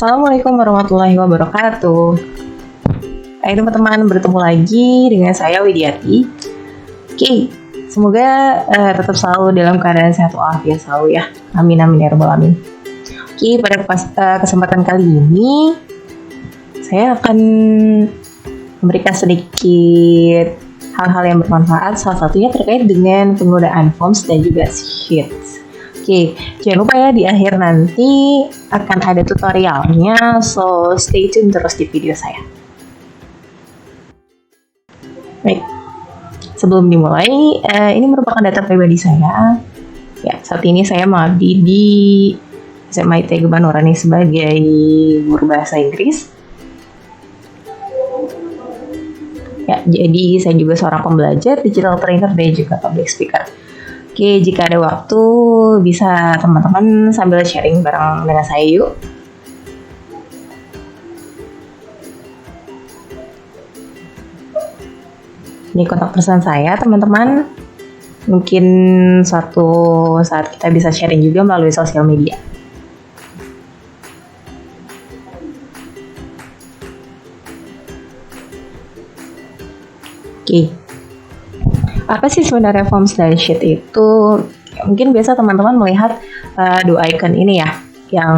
Assalamualaikum warahmatullahi wabarakatuh. Hai teman-teman, bertemu lagi dengan saya Widiati. Oke, semoga tetap selalu dalam keadaan sehat walafiat selalu ya. Amin amin ya rabbal alamin. Oke, pada kesempatan kali ini saya akan memberikan sedikit hal-hal yang bermanfaat, salah satunya terkait dengan penggunaan forms dan juga sheets. Oke, jangan lupa ya di akhir nanti akan ada tutorialnya, so stay tune terus di video saya. Baik, sebelum dimulai, ini merupakan data pribadi saya. Ya, saat ini saya mengabdi di SMA ITB Kebayoran sebagai guru bahasa Inggris. Ya, jadi saya juga seorang pembelajar, digital trainer, dan juga public speaker. Oke, jika ada waktu bisa teman-teman sambil sharing bareng dengan saya yuk. Ini kontak person saya teman-teman. Mungkin suatu saat kita bisa sharing juga melalui sosial media. Oke. Apa sih sebenarnya forms dan sheet itu? Mungkin biasa teman-teman melihat dua icon ini ya. Yang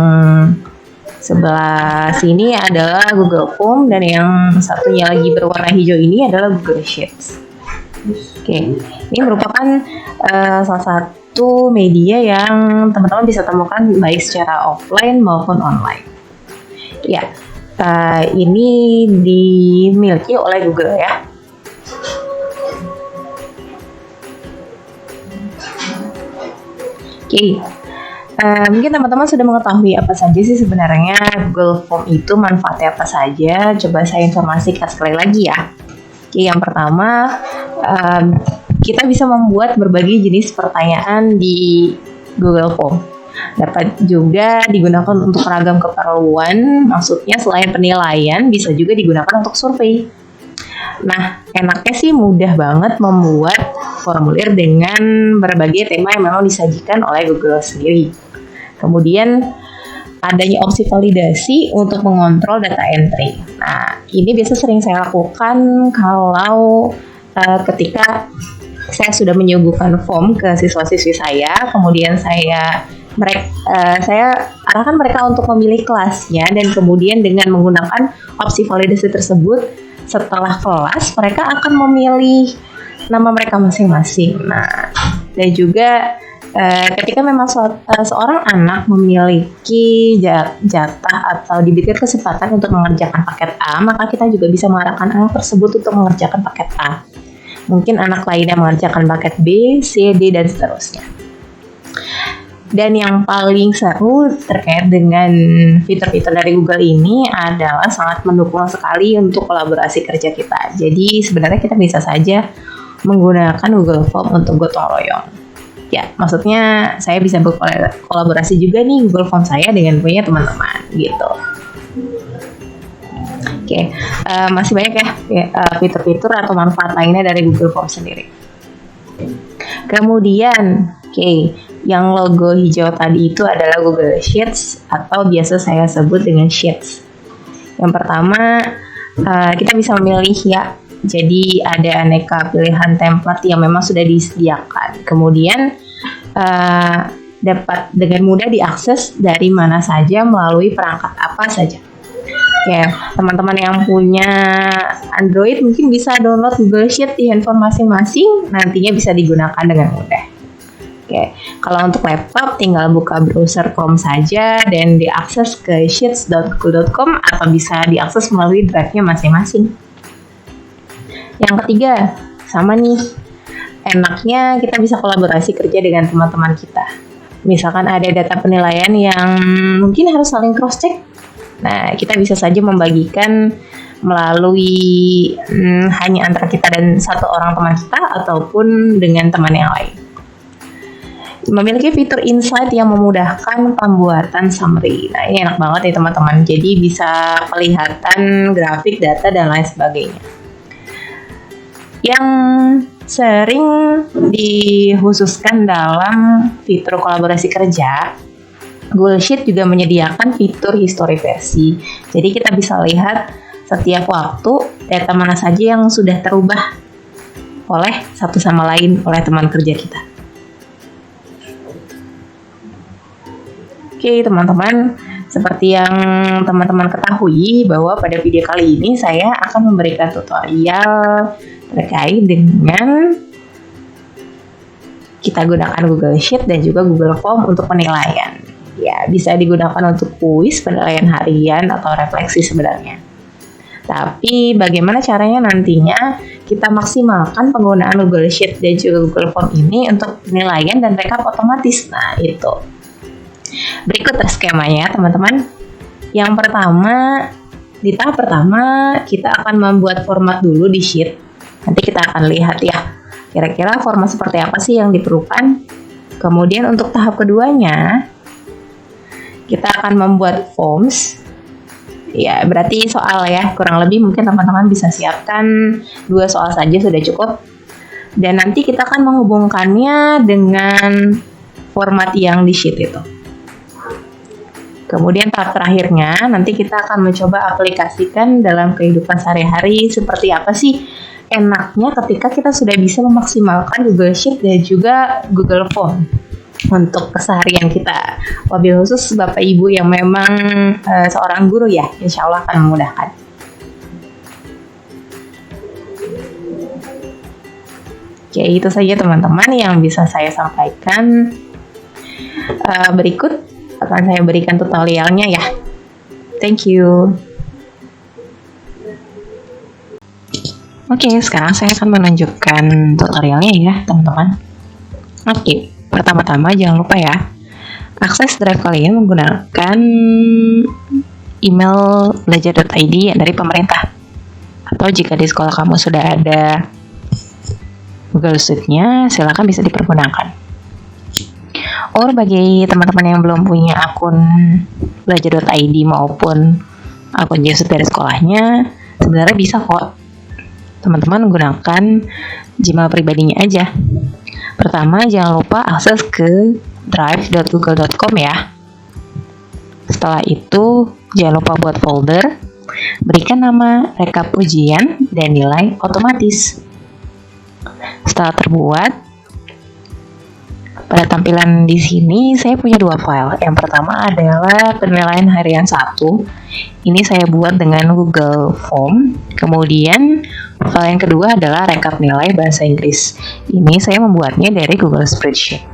sebelah sini adalah Google Form dan yang satunya lagi berwarna hijau ini adalah Google Sheets. Oke, ini merupakan salah satu media yang teman-teman bisa temukan baik secara offline maupun online. Ya, ini dimiliki oleh Google ya. Oke, mungkin teman-teman sudah mengetahui apa saja sih sebenarnya Google Form itu, manfaatnya apa saja. Coba saya informasikan sekali lagi ya. Oke, yang pertama, kita bisa membuat berbagai jenis pertanyaan di Google Form. Dapat juga digunakan untuk beragam keperluan, maksudnya selain penilaian bisa juga digunakan untuk survei. Nah, enaknya sih mudah banget membuat formulir dengan berbagai tema yang memang disajikan oleh Google sendiri. Kemudian adanya opsi validasi untuk mengontrol data entry. Nah, ini biasa sering saya lakukan kalau ketika saya sudah menyuguhkan form ke siswa-siswi saya, kemudian saya arahkan mereka untuk memilih kelasnya, dan kemudian dengan menggunakan opsi validasi tersebut, setelah kelas mereka akan memilih nama mereka masing-masing. Nah, dan juga ketika memang seorang anak memiliki jatah atau diberikan kesempatan untuk mengerjakan paket A, maka kita juga bisa mengarahkan anak tersebut untuk mengerjakan paket A. Mungkin anak lainnya mengerjakan paket B, C, D, dan seterusnya. Dan yang paling seru terkait dengan fitur-fitur dari Google ini adalah sangat mendukung sekali untuk kolaborasi kerja kita. Jadi sebenarnya kita bisa saja menggunakan Google Form untuk gotong royong. Ya, maksudnya saya bisa berkolaborasi juga nih Google Form saya dengan punya teman-teman gitu. Oke, masih banyak ya fitur-fitur atau manfaat lainnya dari Google Form sendiri. Kemudian, yang logo hijau tadi itu adalah Google Sheets atau biasa saya sebut dengan Sheets. Yang pertama, kita bisa memilih ya. Jadi ada aneka pilihan template yang memang sudah disediakan. Kemudian dapat dengan mudah diakses dari mana saja melalui perangkat apa saja. Ya, teman-teman yang punya Android mungkin bisa download Google Sheet di handphone masing-masing, nantinya bisa digunakan dengan mudah. Oke, kalau untuk laptop tinggal buka browser Chrome saja dan diakses ke sheets.google.com atau bisa diakses melalui drive-nya masing-masing. Yang ketiga, sama nih, enaknya kita bisa kolaborasi kerja dengan teman-teman kita. Misalkan ada data penilaian yang mungkin harus saling cross-check. Nah, kita bisa saja membagikan melalui hanya antara kita dan satu orang teman kita ataupun dengan teman yang lain. Memiliki fitur insight yang memudahkan pembuatan summary. Nah, ini enak banget ya teman-teman. Jadi bisa kelihatan grafik, data, dan lain sebagainya. Yang sering dikhususkan dalam fitur kolaborasi kerja Google Sheet juga menyediakan fitur history versi. Jadi kita bisa lihat setiap waktu data mana saja yang sudah terubah oleh satu sama lain oleh teman kerja kita. Oke teman-teman, seperti yang teman-teman ketahui bahwa pada video kali ini saya akan memberikan tutorial terkait dengan kita gunakan Google Sheet dan juga Google Form untuk penilaian. Ya, bisa digunakan untuk kuis, penilaian harian, atau refleksi sebenarnya. Tapi bagaimana caranya nantinya kita maksimalkan penggunaan Google Sheet dan juga Google Form ini untuk penilaian dan rekap otomatis. Nah, itu. Berikut skemanya, teman-teman. Yang pertama, di tahap pertama kita akan membuat format dulu di Sheet. Nanti kita akan lihat ya, kira-kira format seperti apa sih yang diperlukan. Kemudian untuk tahap keduanya, kita akan membuat forms. Ya, berarti soal ya, kurang lebih mungkin teman-teman bisa siapkan 2 soal saja sudah cukup. Dan nanti kita akan menghubungkannya dengan format yang di Sheet itu. Kemudian tahap terakhirnya, nanti kita akan mencoba aplikasikan dalam kehidupan sehari-hari seperti apa sih enaknya ketika kita sudah bisa memaksimalkan Google Sheet dan juga Google Form untuk keseharian kita. Wabil khusus Bapak Ibu yang memang seorang guru ya, insya Allah akan memudahkan. Oke, itu saja teman-teman yang bisa saya sampaikan. Berikut akan saya berikan tutorialnya ya. Thank you. Oke, sekarang saya akan menunjukkan tutorialnya ya teman-teman. Oke, pertama-tama jangan lupa ya, akses drive kalian menggunakan email belajar.id dari pemerintah. Atau jika di sekolah kamu sudah ada Google Sheet-nya, silakan bisa dipergunakan. Or bagi teman-teman yang belum punya akun belajar.id maupun akun G Suite dari sekolahnya, sebenarnya bisa kok teman-teman menggunakan Gmail pribadinya aja. Pertama, jangan lupa akses ke drive.google.com ya. Setelah itu, jangan lupa buat folder, berikan nama rekap ujian dan nilai otomatis. Setelah terbuat, pada tampilan di sini saya punya 2 file. Yang pertama adalah penilaian harian 1. Ini saya buat dengan Google Form. Kemudian file yang kedua adalah rekap nilai bahasa Inggris. Ini saya membuatnya dari Google Spreadsheet.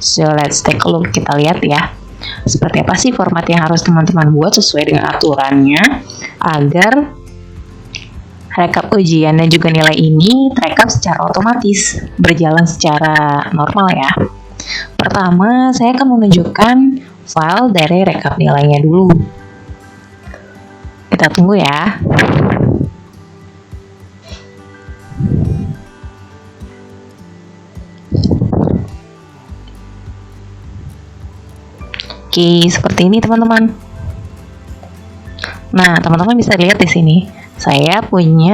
So let's take a look, kita lihat ya. Seperti apa sih format yang harus teman-teman buat sesuai dengan aturannya agar rekap ujian dan juga nilai ini terekap secara otomatis, berjalan secara normal ya. Pertama, saya akan menunjukkan file dari rekap nilainya dulu. Kita tunggu ya. Oke, seperti ini teman-teman. Nah, teman-teman bisa lihat di sini. Saya punya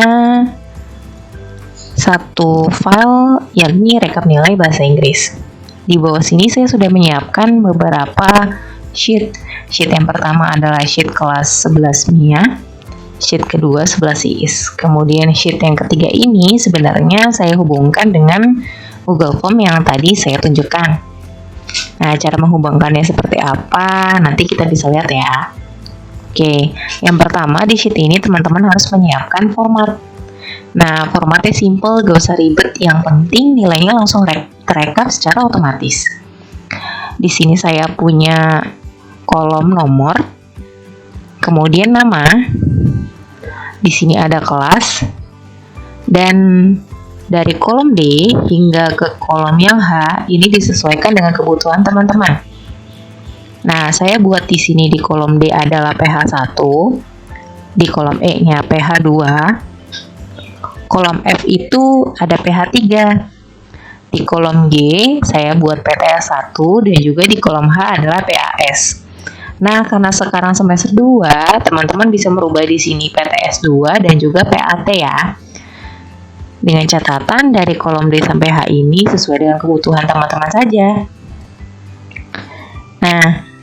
1 file yakni rekap nilai bahasa Inggris. Di bawah sini saya sudah menyiapkan beberapa sheet. Sheet yang pertama adalah sheet kelas 11 MIA, sheet kedua 11 IIS. Kemudian sheet yang ketiga ini sebenarnya saya hubungkan dengan Google Form yang tadi saya tunjukkan. Nah, cara menghubungkannya seperti apa nanti kita bisa lihat ya. Oke, yang pertama di sheet ini teman-teman harus menyiapkan format. Nah, formatnya simple, gak usah ribet. Yang penting nilainya langsung terekap secara otomatis. Di sini saya punya kolom nomor, kemudian nama. Di sini ada kelas, dan dari kolom D hingga ke kolom yang H ini disesuaikan dengan kebutuhan teman-teman. Nah, saya buat di sini di kolom D adalah PH1, di kolom E-nya PH2, kolom F itu ada PH3, di kolom G saya buat PTS1, dan juga di kolom H adalah PAS. Nah, karena sekarang semester 2, teman-teman bisa merubah di sini PTS2 dan juga PAT ya. Dengan catatan dari kolom D sampai H ini sesuai dengan kebutuhan teman-teman saja. Nah,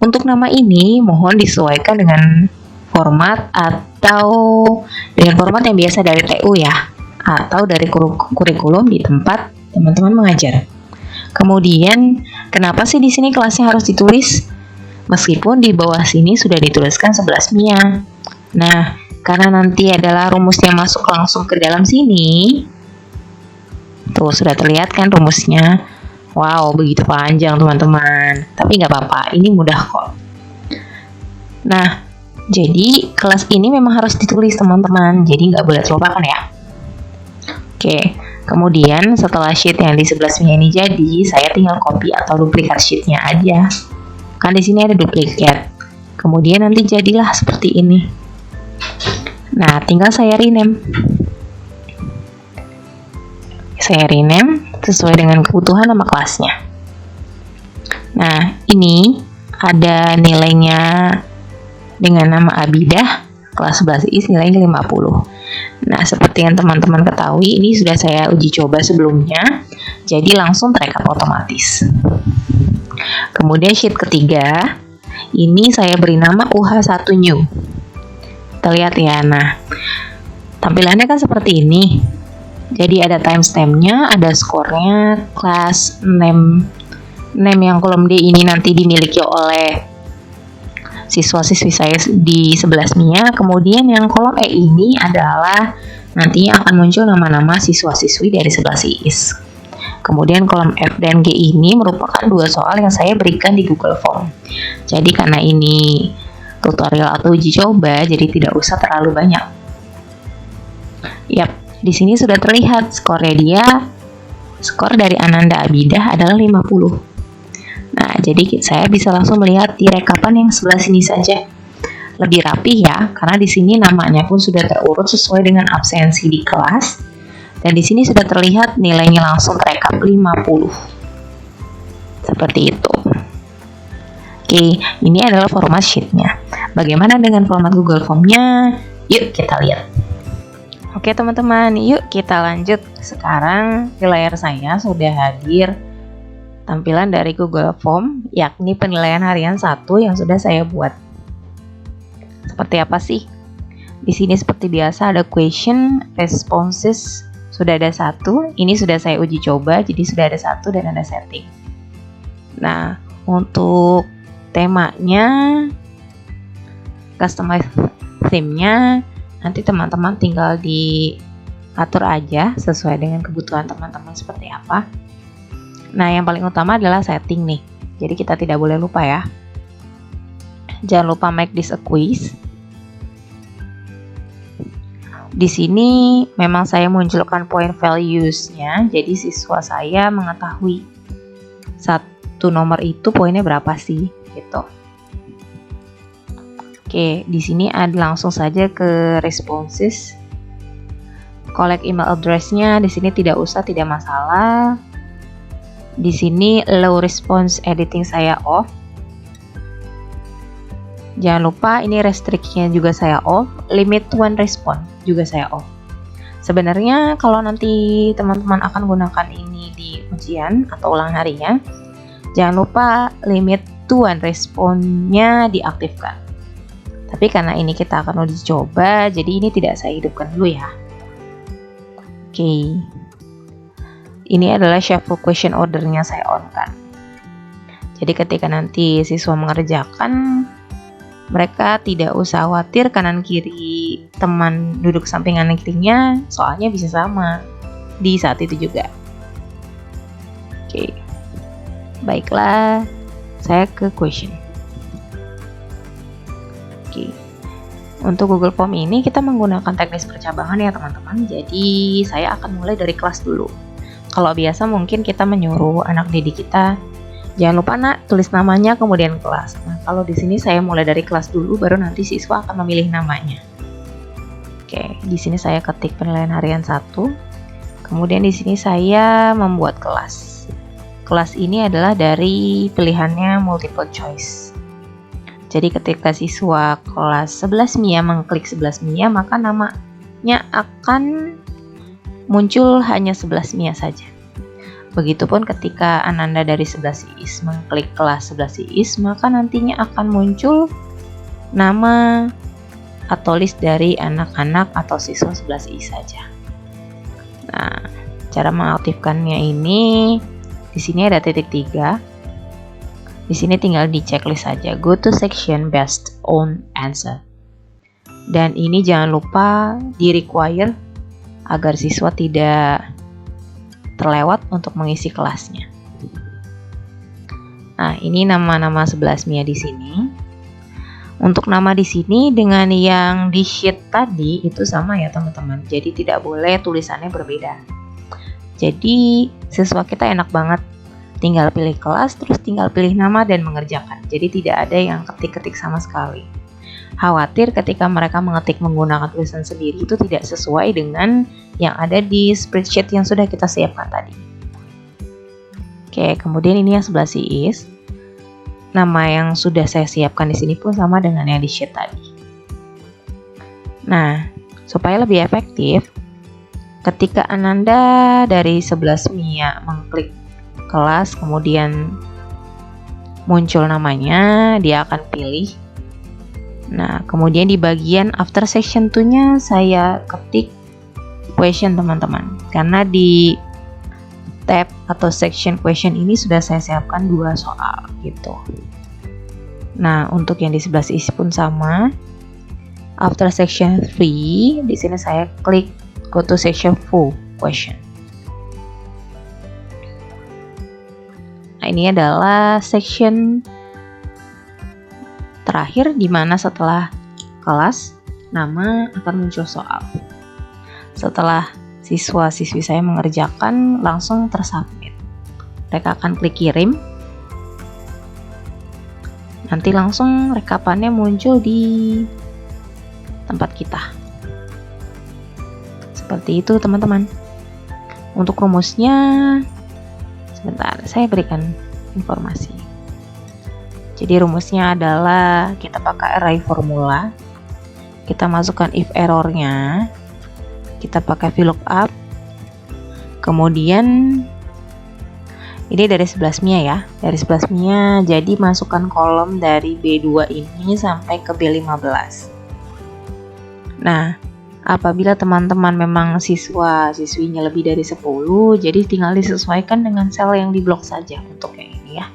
Untuk nama ini mohon disesuaikan dengan format atau dengan format yang biasa dari TU ya, atau dari kurikulum di tempat teman-teman mengajar. Kemudian, kenapa sih di sini kelasnya harus ditulis? Meskipun di bawah sini sudah dituliskan 11 MIA. Nah, karena nanti adalah rumusnya masuk langsung ke dalam sini. Tuh, sudah terlihat kan rumusnya? Wow, begitu panjang teman-teman. Tapi nggak apa-apa, ini mudah kok. Nah, jadi kelas ini memang harus ditulis teman-teman. Jadi nggak boleh terlupakan ya. Oke, kemudian setelah sheet yang di 11 MIA ini jadi, saya tinggal copy atau duplikat sheetnya aja. Kan di sini ada duplikat. Kemudian nanti jadilah seperti ini. Nah, tinggal saya rename. Saya rename sesuai dengan kebutuhan nama kelasnya. Nah, ini ada nilainya dengan nama Abidah, kelas 11 IS nilainya 50. Nah, seperti yang teman-teman ketahui, ini sudah saya uji coba sebelumnya, jadi langsung terekap otomatis. Kemudian sheet ketiga, ini saya beri nama UH1 New. Terlihat ya, nah, tampilannya kan seperti ini. Jadi ada timestamp-nya, ada skornya, kelas name yang kolom D ini nanti dimiliki oleh siswa-siswi saya di 11 MIA. Kemudian yang kolom E ini adalah nantinya akan muncul nama-nama siswa-siswi dari 11 IS. Kemudian kolom F dan G ini merupakan 2 soal yang saya berikan di Google Form. Jadi karena ini tutorial atau uji coba, jadi tidak usah terlalu banyak. Yap, di sini sudah terlihat skornya dia. Skor dari Ananda Abidah adalah 50. Nah, jadi saya bisa langsung melihat di rekapan yang sebelah sini saja. Lebih rapih ya, karena di sini namanya pun sudah terurut sesuai dengan absensi di kelas. Dan di sini sudah terlihat nilainya langsung terekap 50. Seperti itu. Oke, ini adalah format sheet-nya. Bagaimana dengan format Google Form-nya? Yuk kita lihat. Oke teman-teman, yuk kita lanjut. Sekarang di layar saya sudah hadir tampilan dari Google Form, yakni penilaian harian 1 yang sudah saya buat. Seperti apa sih? Di sini seperti biasa ada question, responses, sudah ada 1. Ini sudah saya uji coba, jadi sudah ada 1 dan ada setting. Nah, untuk temanya, customize theme-nya, nanti teman-teman tinggal diatur aja sesuai dengan kebutuhan teman-teman seperti apa. Nah, yang paling utama adalah setting nih. Jadi kita tidak boleh lupa ya. Jangan lupa make this a quiz. Di sini memang saya munculkan point values-nya. Jadi siswa saya mengetahui satu nomor itu poinnya berapa sih, gitu. Oke, di sini ada langsung saja ke responses. Collect email address-nya di sini tidak usah, tidak masalah. Di sini low response editing saya off. Jangan lupa ini restrict-nya juga saya off, limit one response juga saya off. Sebenarnya kalau nanti teman-teman akan gunakan ini di ujian atau ulang harian, jangan lupa limit one response-nya diaktifkan. Tapi karena ini kita akan uji coba, jadi ini tidak saya hidupkan dulu ya. Oke. Ini adalah shuffle question order-nya saya on-kan. Jadi ketika nanti siswa mengerjakan, mereka tidak usah khawatir kanan kiri teman duduk samping kanan kirinya, soalnya bisa sama di saat itu juga. Oke. Baiklah, saya ke question. Oke. Untuk Google Form ini kita menggunakan teknis percabangan ya teman-teman. Jadi saya akan mulai dari kelas dulu. Kalau biasa mungkin kita menyuruh anak didik kita, jangan lupa nak tulis namanya kemudian kelas. Nah, kalau di sini saya mulai dari kelas dulu, baru nanti siswa akan memilih namanya. Oke, di sini saya ketik penilaian harian 1. Kemudian di sini saya membuat kelas. Kelas ini adalah dari pilihannya multiple choice. Jadi ketika siswa kelas 11 MIA mengklik 11 MIA, maka namanya akan muncul hanya 11 MIA saja. Begitupun ketika Ananda dari 11 IIS mengklik kelas 11 IIS, maka nantinya akan muncul nama atau list dari anak-anak atau siswa 11 IIS saja. Nah, cara mengaktifkannya ini di sini ada titik 3. Di sini tinggal di checklist saja, go to section based on answer. Dan ini jangan lupa di require agar siswa tidak terlewat untuk mengisi kelasnya. Nah, ini nama-nama 11 MIA di sini. Untuk nama di sini dengan yang di sheet tadi itu sama ya teman-teman. Jadi tidak boleh tulisannya berbeda. Jadi siswa kita enak banget, tinggal pilih kelas, terus tinggal pilih nama dan mengerjakan. Jadi tidak ada yang ketik-ketik sama sekali. Khawatir ketika mereka mengetik menggunakan tulisan sendiri itu tidak sesuai dengan yang ada di spreadsheet yang sudah kita siapkan tadi. Oke, kemudian ini yang 11 IIS. Nama yang sudah saya siapkan di sini pun sama dengan yang di sheet tadi. Nah, supaya lebih efektif, ketika Ananda dari 11 MIA mengklik kelas, kemudian muncul namanya, dia akan pilih. Nah, kemudian di bagian after section 2-nya saya ketik question teman-teman. Karena di tab atau section question ini sudah saya siapkan 2 soal gitu. Nah, untuk yang di 11 IIS pun sama. After section 3, di sini saya klik go to section 4 question. Nah, ini adalah section terakhir di mana setelah kelas, nama akan muncul soal. Setelah siswa-siswi saya mengerjakan, langsung tersubmit. Mereka akan klik kirim. Nanti langsung rekapannya muncul di tempat kita. Seperti itu teman-teman. Untuk rumusnya, sebentar, saya berikan informasi. Jadi rumusnya adalah kita pakai array formula, kita masukkan if errornya, kita pakai VLOOKUP, kemudian ini dari 11 MIA ya, dari 11 MIA, jadi masukkan kolom dari B2 ini sampai ke B15. Nah, apabila teman-teman memang siswa-siswinya lebih dari 10, jadi tinggal disesuaikan dengan sel yang diblok saja untuk yang ini ya.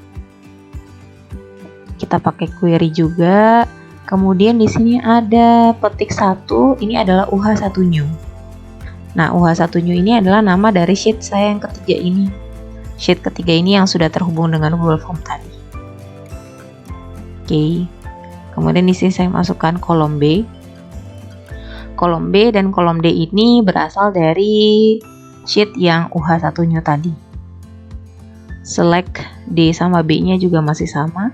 Kita pakai query juga. Kemudian di sini ada petik 1, ini adalah UH1 new. Nah, UH1 new ini adalah nama dari sheet saya yang ketiga ini. Sheet ketiga ini yang sudah terhubung dengan Google Form tadi. Oke. Kemudian di sini saya masukkan kolom B. Kolom B dan kolom D ini berasal dari sheet yang UH1 new tadi. Select D sama B-nya juga masih sama.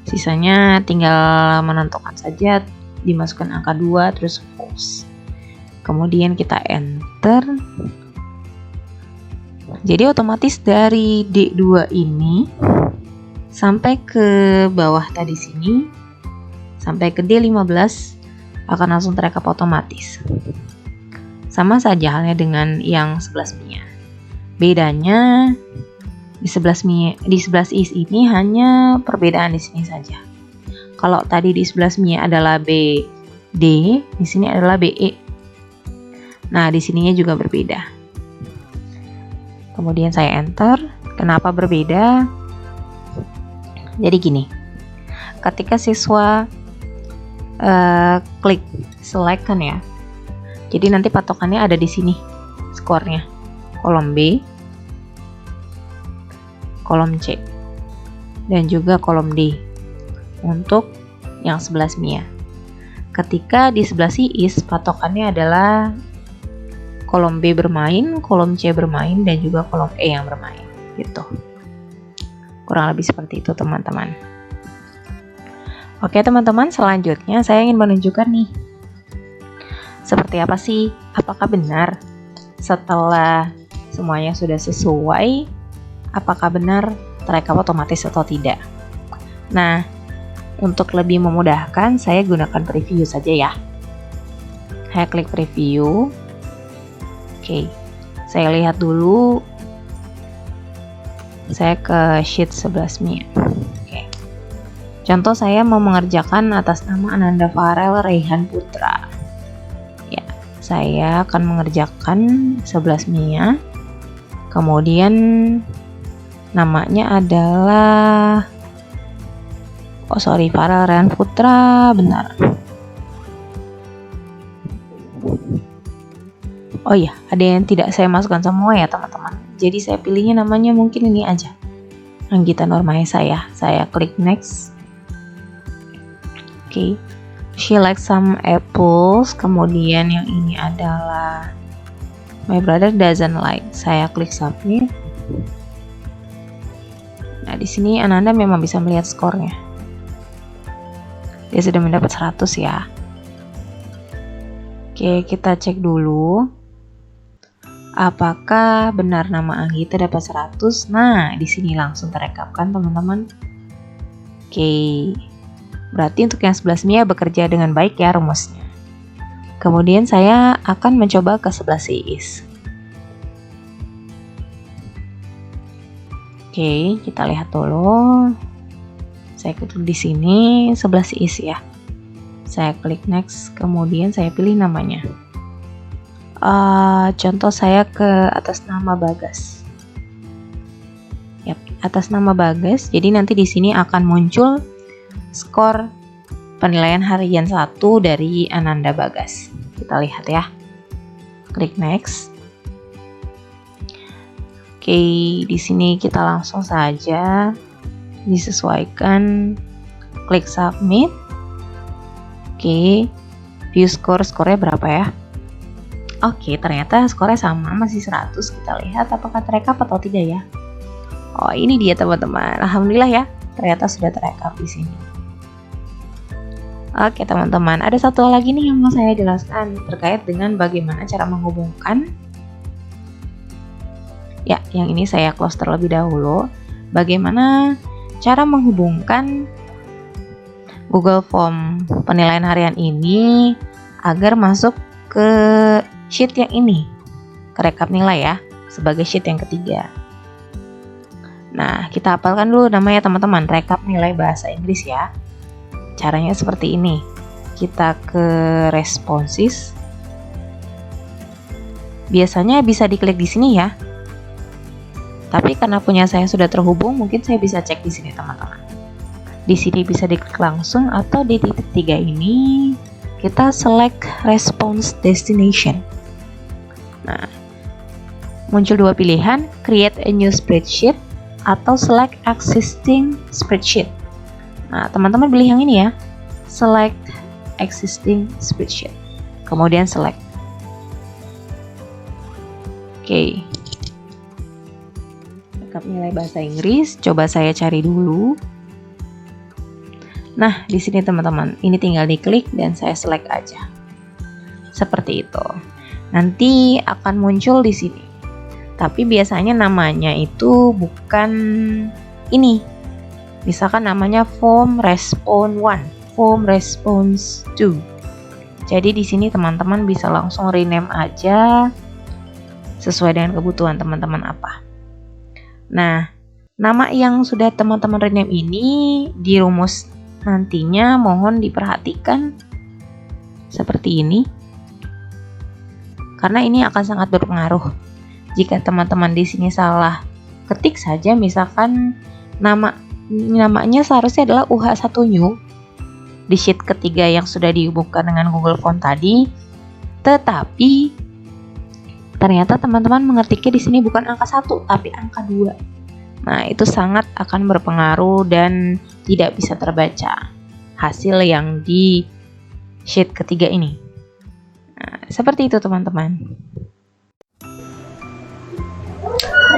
Sisanya tinggal menentukan saja, dimasukkan angka 2 terus false. Kemudian kita enter. Jadi otomatis dari D2 ini sampai ke bawah tadi sini, sampai ke D15 akan langsung terekap otomatis. Sama saja halnya dengan yang 11 MIA. Bedanya di 11 IIS ini hanya perbedaan di sini saja. Kalau tadi di 11 MIA adalah BD, di sini adalah BE. Nah, di sininya juga berbeda. Kemudian saya enter. Kenapa berbeda? Jadi gini. Ketika siswa klik select kan ya. Jadi nanti patokannya ada di sini skornya. Kolom B, kolom C, dan juga kolom D untuk yang 11 MIA. Ketika di 11 IIS patokannya adalah kolom B bermain, kolom C bermain, dan juga kolom E yang bermain gitu. Kurang lebih seperti itu teman-teman. Oke teman-teman, selanjutnya saya ingin menunjukkan nih seperti apa sih, apakah benar setelah semuanya sudah sesuai, apakah benar terekap otomatis atau tidak. Nah, untuk lebih memudahkan saya gunakan preview saja ya. Saya klik preview. Oke, saya lihat dulu. Saya ke sheet 11 Mia. Oke. Contoh saya mau mengerjakan atas nama Ananda Farel Raihan Putra. Ya, saya akan mengerjakan 11 Mia. Kemudian namanya adalah Farel Raihan Putra, benar. Oh iya, ada yang tidak saya masukkan semua ya teman-teman. Jadi saya pilihnya namanya mungkin ini aja, Anggita Nurmaesa ya. Saya klik next. Oke, she likes some apples. Kemudian yang ini adalah my brother doesn't like. Saya klik submit. Nah di sini Ananda memang bisa melihat skornya. Dia sudah mendapat 100 ya. Oke, kita cek dulu apakah benar nama Anggita dapat 100. Nah, di sini langsung terekapkan teman-teman. Oke. Berarti untuk yang 11 Mia bekerja dengan baik ya rumusnya. Kemudian saya akan mencoba ke 11 Iis. Oke, kita lihat dulu. Saya klik di sini 11 Iis ya. Saya klik next, kemudian saya pilih namanya. Contoh saya ke atas nama Bagas. Yap, atas nama Bagas. Jadi nanti di sini akan muncul skor penilaian harian 1 dari Ananda Bagas. Kita lihat ya. Klik next. Oke, di sini kita langsung saja disesuaikan. Klik submit. Oke, view skornya berapa ya? Oke, ternyata skornya sama, masih 100. Kita lihat apakah terekap atau tidak ya. Oh, ini dia teman-teman. Alhamdulillah ya, ternyata sudah terekap di sini. Oke teman-teman, ada satu lagi nih yang mau saya jelaskan terkait dengan bagaimana cara menghubungkan. Ya, yang ini saya close terlebih dahulu. Bagaimana cara menghubungkan Google Form penilaian harian ini agar masuk ke sheet yang ini, ke rekap nilai ya, sebagai sheet yang ketiga. Nah, kita hafalkan dulu namanya teman-teman, rekap nilai bahasa Inggris ya. Caranya seperti ini. Kita ke responses. Biasanya bisa diklik di sini ya. Tapi karena punya saya sudah terhubung, mungkin saya bisa cek di sini teman-teman. Di sini bisa diklik langsung atau di titik 3 ini kita select response destination. Nah, muncul dua pilihan, create a new spreadsheet atau select existing spreadsheet. Nah, teman-teman pilih yang ini ya, select existing spreadsheet. Kemudian select. Oke. Rekap nilai bahasa Inggris, coba saya cari dulu. Nah, di sini teman-teman, ini tinggal diklik dan saya select aja. Seperti itu. Nanti akan muncul di sini. Tapi biasanya namanya itu bukan ini. Misalkan namanya form response 1, form response 2. Jadi di sini teman-teman bisa langsung rename aja sesuai dengan kebutuhan teman-teman apa. Nah, nama yang sudah teman-teman rename ini di rumus nantinya mohon diperhatikan seperti ini. Karena ini akan sangat berpengaruh. Jika teman-teman di sini salah ketik saja, misalkan namanya seharusnya adalah UH1 New di sheet ketiga yang sudah dihubungkan dengan Google Form tadi, tetapi ternyata teman-teman mengetiknya di sini bukan angka 1 tapi angka 2. Nah, itu sangat akan berpengaruh dan tidak bisa terbaca hasil yang di sheet ketiga ini. Nah, seperti itu teman-teman.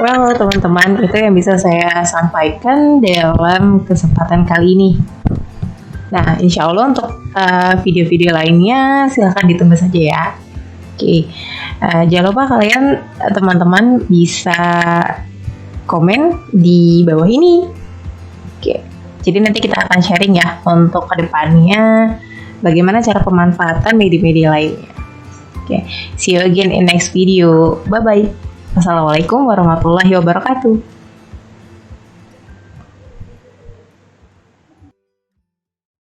Well, teman-teman, itu yang bisa saya sampaikan dalam kesempatan kali ini. Nah, insya Allah untuk video-video lainnya silahkan ditunggu saja ya. Oke, jangan lupa kalian teman-teman bisa komen di bawah ini. Oke, jadi nanti kita akan sharing ya untuk kedepannya bagaimana cara pemanfaatan media-media lainnya. Oke Oke, see you again in next video. Bye bye. Assalamualaikum warahmatullahi wabarakatuh.